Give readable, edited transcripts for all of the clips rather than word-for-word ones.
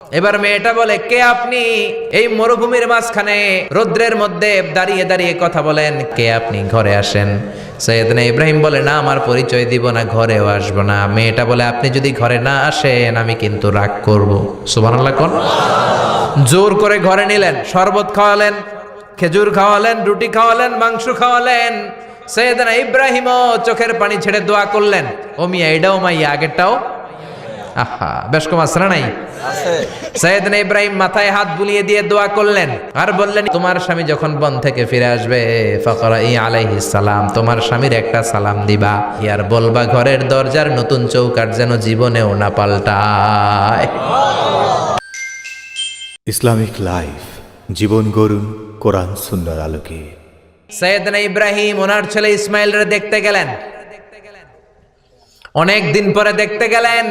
এবার মেয়েটা বলে, কে আপনি? এই মরুভূমির মাঝখানে রৌদ্রের মধ্যে দাঁড়িয়ে দাঁড়িয়ে কথা বলেন, কে আপনি? ঘরে আসেন। সৈয়দনা ইব্রাহিম বলে, না, আমার পরিচয় দিব না, ঘরেও আসবো না। মেয়েটা বলে, আপনি যদি ঘরে না আসেন আমি কিন্তু রাগ করব। সুবহানাল্লাহ কোন? জোর করে ঘরে নিলেন, শরবত খাওয়ালেন, খেজুর খাওয়ালেন, রুটি খাওয়ালেন, মাংস খাওয়ালেন। সৈয়দনা ইব্রাহিমও চোখের পানি ছেড়ে দোয়া করলেন, ও মিয়া এটাও মাইয়া আগেরটাও। আহা, বেশ কম আসরা নাই। সৈয়দনা ইব্রাহিম মাথায় হাত বুলিয়ে দিয়ে দোয়া করলেন আর বললেন, তোমার স্বামী যখন বন থেকে ফিরে আসবে ফাকরাই আলাইহিস সালাম, তোমার স্বামীর একটা সালাম দিবা, আর বলবা ঘরের দরজার নতুন চৌকাঠ যেন জীবনেও না পাল্টায়। ইসলামিক লাইফ, জীবন গড়ুন কোরআন সুন্নাহর আলোকে। সৈয়দনা ইব্রাহিম ওনার ছেলে ইসমাইলরে দেখতে গেলেন। অনেক দিন পরে দেখতে গেলেন।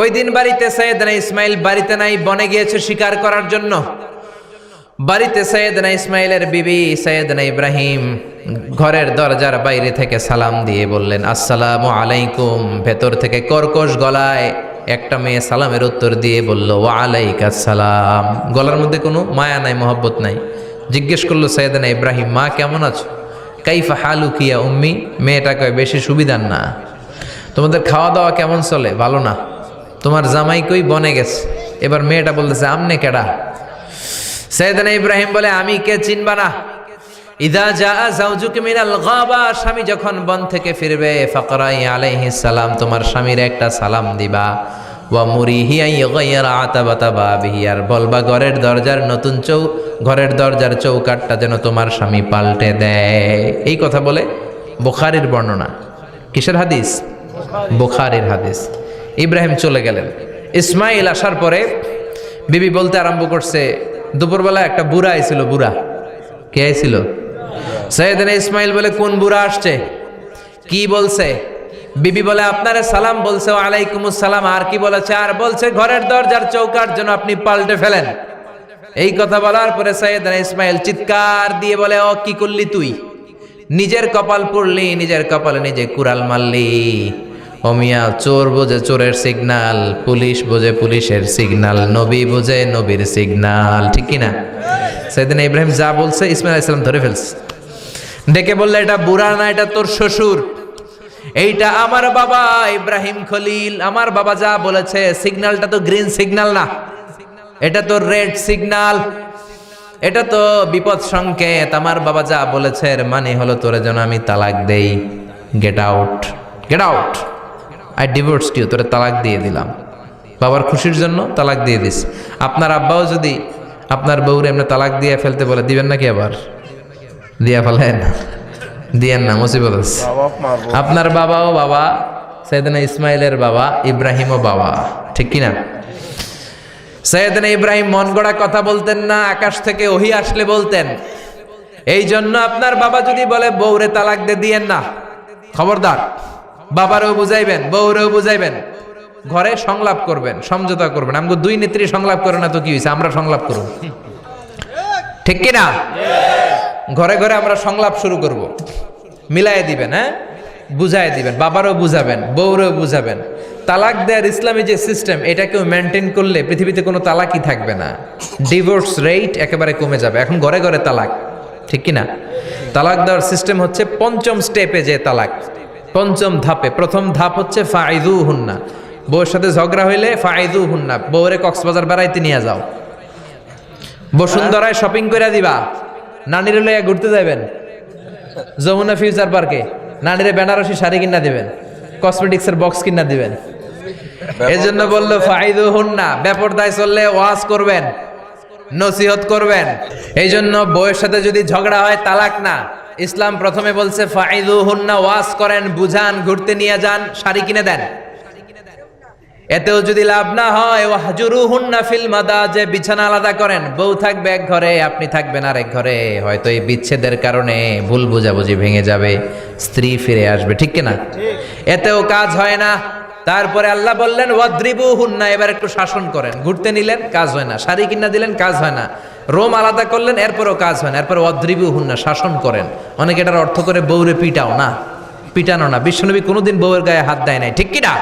ওই দিন বাড়িতে সৈয়দনা ইসমাইল বাড়িতে নাই, বনে গিয়েছে শিকার করার জন্য। বাড়িতে সৈয়দনা ইসমাইলের বিবি সৈয়দনা ইব্রাহিম ঘরের দরজার বাইরে থেকে সালাম দিয়ে বললেন, আসসালামু আলাইকুম। ভেতর থেকে কর্কশ গলায় একটা মেয়ে সালামের উত্তর দিয়ে বলল, ওয়া আলাইকাস সালাম। গলার মধ্যে কোনো মায়া নাই, মহব্বত নাই। জিজ্ঞেস করলো সৈয়দনা ইব্রাহিম, মা কেমন আছো? কাইফা হালুকি ইয়া উম্মি। মেয়েটা কয়, বেশি সুবিধার না। তোমাদের খাওয়া দাওয়া কেমন চলে? ভালো না। তোমার জামাই কই? বনে গেছে। এবার মেয়েটা বলতেছে, আমনে কেডা? সৈয়দনা ইব্রাহিম বলে, আমি কে চিনবা না? ইদা জা যাওজুকা মিনাল গাবা, স্বামী যখন বন থেকে ফিরবে ফাকরাই আলাইহিস সালাম, তোমার স্বামীর একটা সালাম দিবা। ওয়া মুরিহি আইগাইরা আতাবাতা বাবিহি, আর বলবা ঘরের দরজার নতুন ঘরের দরজার চৌকাঠটা যেন তোমার স্বামী পাল্টে দেয়। এই কথা বলে বুখারীর বর্ণনা। কিসের হাদিস? বুখারীর হাদিস। ইব্রাহিম চলে গেলেন। ইসমাইল আসার পরে বিবি বলতে আরম্ভ করছে, দুপুরবেলা একটা বুড়া আইছিল। বুড়া কে আইছিল? সৈয়দনা ইসমাইল বলে, কোন বুড়া আসছে? কি বলছে? বিবি বলে, আপনারে সালাম বলছে। ওয়া আলাইকুমুস সালাম। আর কি বলেছে? আর বলছে ঘরের দরজার চৌকাঠ যেন আপনি পাল্টে ফেলেন। এই কথা বলার পরে সৈয়দনা ইসমাইল চিৎকার দিয়ে বলে, ও কি করলি তুই? নিজের কপাল পুড়লি, নিজের কপালে নিজে কুড়াল মারলি। ও মিয়া, চোর বোঝে চোরের সিগনাল, পুলিশ বোঝে পুলিশের সিগনাল, নবী বোঝে নবীর সিগনাল, ঠিক কিনা? সৈয়দনা ইব্রাহিম যা বলছে ইসমাইল আলাইহিস সালাম ধরে ফেলছে। ডেকে বললে, এটা বুড়া না, এটা তোর শ্বশুর। এইটা আমার বাবা ইব্রাহিম খলিল। আমার বাবা যা বলেছে, সিগন্যালটা তো গ্রিন সিগন্যাল না, এটা তো রেড সিগন্যাল, এটা তো বিপদ সংকেত। আমার বাবা যা বলেছে এর মানে হলো তোরে যেন আমি তালাক দেই। Get out, get out, I divorced you. তোরে তালাক দিয়ে দিলাম। বাবার খুশির জন্য তালাক দিয়ে দিস। আপনার আব্বাও যদি আপনার বউরে এমনি তালাক দিয়ে ফেলতে বলে, দিবেন নাকি? আবার দিয়া ফেলেন? দিয়েন না, মুসিবত আছে। আপনার বাবাও বাবা, সৈয়দনা ইসমাইলের বাবা, ইব্রাহিমও বাবা, ঠিক কিনা? সৈয়দনা ইব্রাহিম মন গড়া কথা বলতেন না, আকাশ থেকে ওহী আসলে বলতেন। এই জন্য আপনার বাবা যদি বলে বউরে তালাক দিয়েন না, খবরদার। বাবারেও বুঝাইবেন, বউরেও বুঝাইবেন, ঘরে সংলাপ করবেন, সমঝোতা করবেন। আমাকে দুই নেত্রী সংলাপ করে না তো কি হয়েছে, আমরা সংলাপ করব, ঠিক কিনা? ঘরে ঘরে আমরা সংলাপ শুরু করব। মিলাই দিবেন, হ্যাঁ, বুঝাই দিবেন, বাবারও বুঝাবেন, বউরেও বুঝাবেন। তালাক দেওয়ার ইসলামী যে সিস্টেম, এটাকেও মেনটেন করলে পৃথিবীতে কোনো তালাকই থাকবে না। ডিভোর্স রেট একেবারে কমে যাবে। এখন ঘরে ঘরে তালাক, ঠিক কিনা? তালাক দেওয়ার সিস্টেম হচ্ছে পঞ্চম স্টেপে যে তালাক, পঞ্চম ধাপে। প্রথম ধাপ হচ্ছে ফাইদুহুন্না। বউয়ের সাথে ঝগড়া হইলে ফাইদুহুন্না, বউরে কক্সবাজার বেড়াইতে নিয়ে যাও, বসুন্ধরায় শপিং করে দিবা, নানিরে লইয়া ঘুরতে যাবেন, যমুনা ফিউচার পার্কে নানিরে বেনারসি শাড়ি কিনা দিবেন, কসমেটিক্সের বক্স কিনা দিবেন। এই জন্য বললো ফাইদুহুন্না। বেপরদায় চললে ওয়াজ করবেন, নসিহত করবেন। এই জন্য বউয়ের সাথে যদি ঝগড়া হয় তালাক না, ইসলাম প্রথমে বলছে ফাইদুহুন্না, ওয়াজ করেন, বুঝান, ঘুরতে নিয়ে যান, শাড়ি কিনে দেন। এতেও যদি লাভ না হয়, ওয়াহজুরুহুন্না ফিল মাদাজি, বিছানা আলাদা করেন। বউ থাকবে এক ঘরে, আপনি থাকবেন আরেক ঘরে। হয়তো এই বিচ্ছেদের কারণে ভুল বুঝাবুঝি ভেঙে যাবে, স্ত্রী ফিরে আসবে, ঠিক কিনা? এতেও কাজ হয় না। তারপরে আল্লাহ বললেন ওয়াদ্রিবুহুন্না, এবার একটু শাসন করেন। ঘুরতে নিলেন, কাজ হয় না। শাড়ি কিনা দিলেন, কাজ হয় না। রোম আলাদা করলেন, এরপরও কাজ হয় না। এরপর ওয়াদ্রিবুহুন্না, শাসন করেন। অনেকে এটার অর্থ করে বউরে পিটাও না, পিটানো না। বিশ্বনবী কোনোদিন বউয়ের গায়ে হাত দেয় নাই, ঠিক কিনা?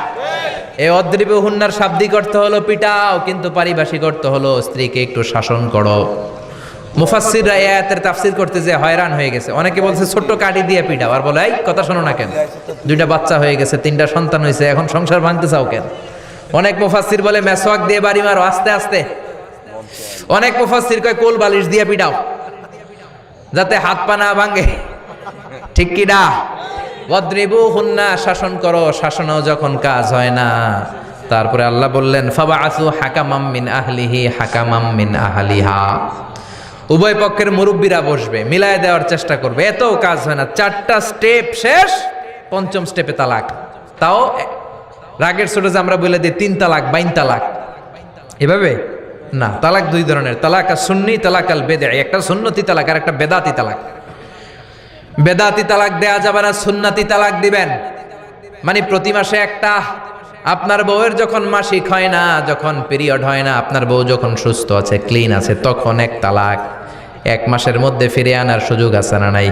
এই অদ্রিব হুন্নার শাব্দিক অর্থ হলো পিটাও, কিন্তু পারিভাষিক অর্থ হলো স্ত্রীকে একটু শাসন করো। মুফাসসিররা এই আয়াতের তাফসীর করতে যে হয়রান হয়ে গেছে। অনেকে বলছে ছোট্ট কাঠি দিয়ে পিটাও, আর বলে এই কথা শোনো না কেন, 2টা বাচ্চা হয়ে গেছে, 3টা সন্তান হয়েছে, এখন সংসার ভাঙতে চাও কেন? অনেক মুফাসসির বলে মেসওয়াক দিয়ে বাড়ি মারো আস্তে আস্তে। অনেক মুফাসসির কয় কোল বালিশ দিয়ে পিটাও যাতে হাত পা না ভাঙে। ঠিক কি না? ওয়াদ্রিবু হুন্না, শাসন করো। শাসনও যখন কাজ হয় না, তারপরে আল্লাহ বললেন ফাবাআসু হাকামাম মিন আহলিহি হাকামাম মিন আহলিহা। উভয় পক্ষের মুরব্বীরা বসবে, মিলায় দেওয়ার চেষ্টা করবে। এতও কাজ হয় না, 4টা স্টেপ শেষ, 5ম স্টেপে তালাক। তাও রাগের ছোট যে আমরা বলে দিই 3 তালাক 22 তালাক, এভাবে না। তালাক 2 ধরনের, তালাক আর সুন্নি, তালাক আল বেদঈ। একটা সুন্নতি তালাক আর একটা বেদাতি তালাক। বেদাতি তালাক দেয়া যাবে না, সুন্নতি তালাক দিবেন। মানে প্রতি মাসে একটা। আপনার বউয়ের যখন মাসিক হয় না, যখন পিরিয়ড হয় না, আপনার বউ যখন সুস্থ আছে, ক্লিন আছে, তখন 1 তালাক। 1 মাসের মধ্যে ফিরে আনার সুযোগ আছে না নাই?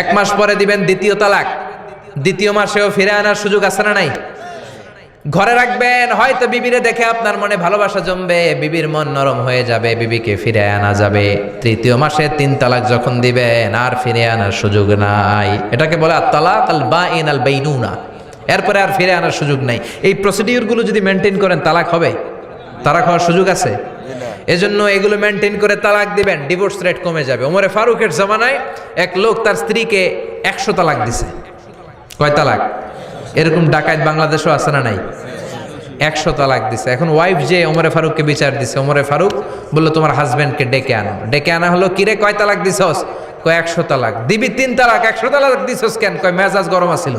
1 মাস পরে দিবেন 2য় তালাক। 2য় মাসেও ফিরে আনার সুযোগ আছে না নাই? ঘরে রাখবেন, হয়তো বিবিরে দেখে আপনার মনে ভালোবাসা জমবে, বিবির মন নরম হয়ে যাবে, বিবিকে ফিরে আনা যাবে। 3য় মাসে 3 তালাক যখন দিবেন, আর ফিরে আনার সুযোগ নাই। এটাকে বলে আত-তালাক আল বাঈন আল বাইনুনা। এরপরে আর ফিরে আনার সুযোগ নাই। এই প্রসিডিউরগুলো যদি মেনটেন করেন, তালাক হবে? তালাক হওয়ার সুযোগ আছে? এজন্য এগুলো মেনটেন করে তালাক দিবেন, ডিভোর্স রেট কমে যাবে। ওমরে ফারুকের জামানায় এক লোক তার স্ত্রীকে 100 তালাক দিছে। কয় তালাক? এরকম ডাকাত বাংলাদেশও আছে না নাই? 100 তালাক দিছে। এখন ওয়াইফ যে ওমরে ফারুককে বিচার দিছে, ওমরে ফারুক বললো তোমার হাজবেন্ডকে ডেকে আনো। ডেকে আনা হলো, কিরে কয় তালাক দিছস? কয় 100 তালাক। দিবি 3 তালাক, 100 তালাক দিছস কেন? কয় মেজাজ গরম আছিল।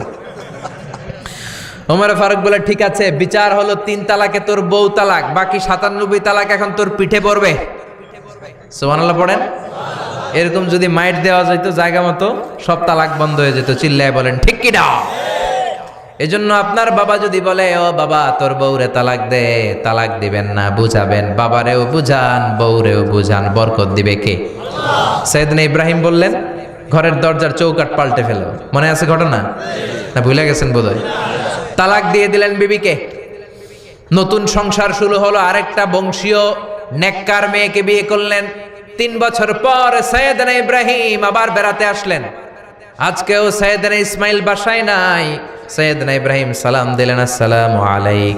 ওমরে ফারুক বলে ঠিক আছে, বিচার হলো 3 তালাকে তোর বউ তালাক, বাকি 97 তালাক এখন তোর পিঠে পড়বে। সুবহানাল্লাহ পড়েন। এরকম যদি মাইট দেওয়া যেত জায়গা মতো, সব তালাক বন্ধ হয়ে যেত। চিল্লায় বলেন ঠিক কি না? এজন্য আপনার বাবা যদি বলে ও বাবা তোর বউরে তালাক দে, তালাক দিবেন না, বুঝাবেন। বাবারেও বুঝান, বউরেও বুঝান, বরকত দিবে কে? সাইয়েদনা ইব্রাহিম বললেন ঘরের দরজার চৌকাঠ পাল্টে ফেলো। মনে আছে ঘটনা? না ভুলে গেছেন বোধহয়? তালাক দিয়ে দিলেন বিবিকে। নতুন সংসার শুরু হলো। আরেকটা বংশীয় নেককার মেয়েকে বিয়ে করলেন। 3 বছর পর সাইয়েদনা ইব্রাহিম আবার বেড়াতে আসলেন। আজকেও সাইয়েদনা ইসমাইল বাসায় নাই। সাইয়েদনা ইব্রাহিম সালাম দিলেন, আসসালামু আলাইক।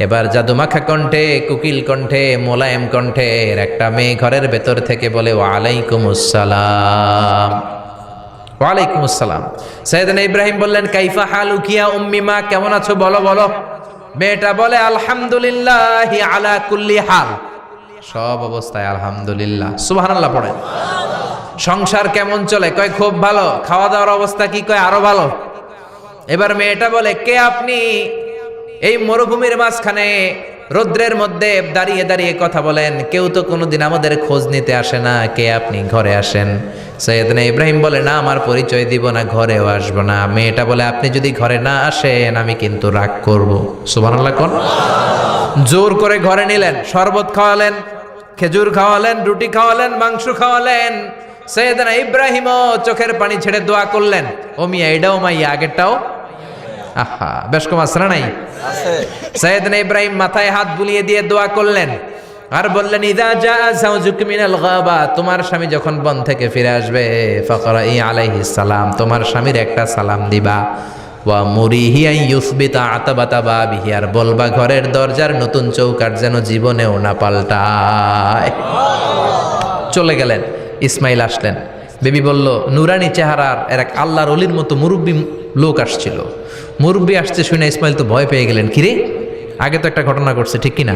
এবার জাদুমাখা কণ্ঠে, কুকিল কণ্ঠে, মোলায়েম কণ্ঠের একটা মেয়ে ঘরের ভেতর থেকে বলে ওয়ালাইকুমুস সালাম। ওয়ালাইকুমুস সালাম। সাইয়েদনা ইব্রাহিম বললেন কাইফা হালুকি ইয়া উম্মি মা, কেমন আছো বলো বলো। মেয়েটা বলে আলহামদুলিল্লাহি আলা কুল্লি হাল, সব অবস্থায় আলহামদুলিল্লাহ। সুবহানাল্লাহ পড়েন। সংসার কেমন চলে? কয় খুব ভালো। খাওয়া দাওয়ার অবস্থা কি? কয় আরো ভালো। এবার মেয়েটা বলে কে আপনি? এই মরুভূমির মাঝখানে রৌদ্রের মধ্যে দাঁড়িয়ে দাঁড়িয়ে কথা বলেন, কেউ তো কোনোদিন আমাদের খোঁজ নিতে আসে না, কে আপনি? ঘরে আসেন। সাইয়েদনা ইব্রাহিম বলে না, আমার পরিচয় দিব না, ঘরেও আসবো না। মেয়েটা বলে আপনি যদি ঘরে না আসেন আমি কিন্তু রাগ করব। সুবহানাল্লাহ কোন। জোর করে ঘরে নিলেন, শরবত খাওয়ালেন, খেজুর খাওয়ালেন, রুটি খাওয়ালেন, মাংস খাওয়ালেন। সাইয়েদনা ইব্রাহিমও চোখের পানি ছেড়ে দোয়া করলেন, ও মিয়া এটাও মাইয়া আগেরটাও। আহা, বেশ কম আছে না নাই? সাইয়েদনা ইব্রাহিম মাথায় হাত বুলিয়ে দিয়ে দোয়া করলেন আর বললেন ইযা জাআ যাওজুক মিনাল গাবা, তোমার স্বামী যখন বন থেকে ফিরে আসবে, ফাকরাই আলাইহিস সালাম, তোমার স্বামীর একটা সালাম দিবা। ওয়া মুরিহি আন ইউসবিতা আতাবাতা বাবিহি, আর বলবা ঘরের দরজার নতুন চৌকাঠ যেন জীবনেও না পাল্টায়। চলে গেলেন। ইসমাইল আসলেন। বেবি বলল নুরানি চেহারার এক আল্লাহর ওলির মতো মুরব্বী লোক আসছিল। মুরব্বী আসছে শুনে ইসমাইল তো ভয় পেয়ে গেলেন। কিরে, আগে তো একটা ঘটনা ঘটছে, ঠিক কিনা?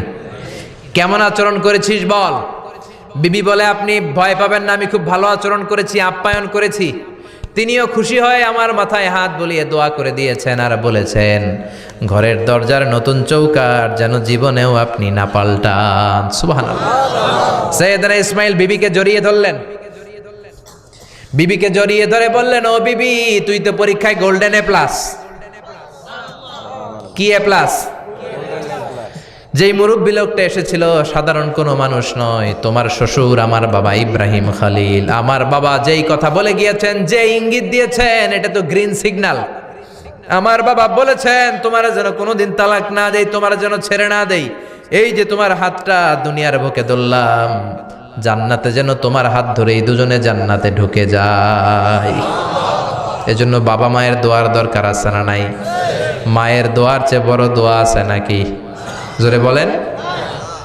কেমন আচরণ করেছিস বল। বিবি বলে আপনি ভয় পাবেন না, আমি খুব ভালো আচরণ করেছি, আপ্যায়ন করেছি। তিনিও খুশি হয়ে আমার মাথায় হাত বুলিয়ে দোয়া করে দিয়েছেন আর বলেছেন ঘরের দরজার নতুন চৌকাঠ যেন জীবনেও আপনি না পাল্টান। সুবহানাল্লাহ। সাইয়েদনা ইসমাইল বিবিকে জড়িয়ে ধরলেন। বিবিকে জড়িয়ে ধরে বললেন ও বিবি, তুই তো পরীক্ষায় গোল্ডেন A+। কি A+? যেই মুরব্বী লোকটা এসেছিল সাধারণ কোনো মানুষ নয়, তোমার শ্বশুর আমার বাবা ইব্রাহিম খলিল। আমার বাবা যেই কথা বলে গিয়েছেন, যে ইঙ্গিত দিয়েছেন, এটা তো গ্রিন সিগন্যাল। আমার বাবা বলেছেন তোমার যেন কোনোদিন তালাক না দেই, তোমার যেন ছেড়ে না দেই। এই যে তোমার হাতটা দুনিয়ার বুকে ধরলাম, জান্নাতে যেন তোমার হাত ধরেই দুজনে জান্নাতে ঢুকে যায়। এজন্য বাবা মায়ের দোয়ার দরকার আছে না নাই? মায়ের দোয়ার চেয়ে বড় দোয়া আছে নাকি? জোরে বলেন।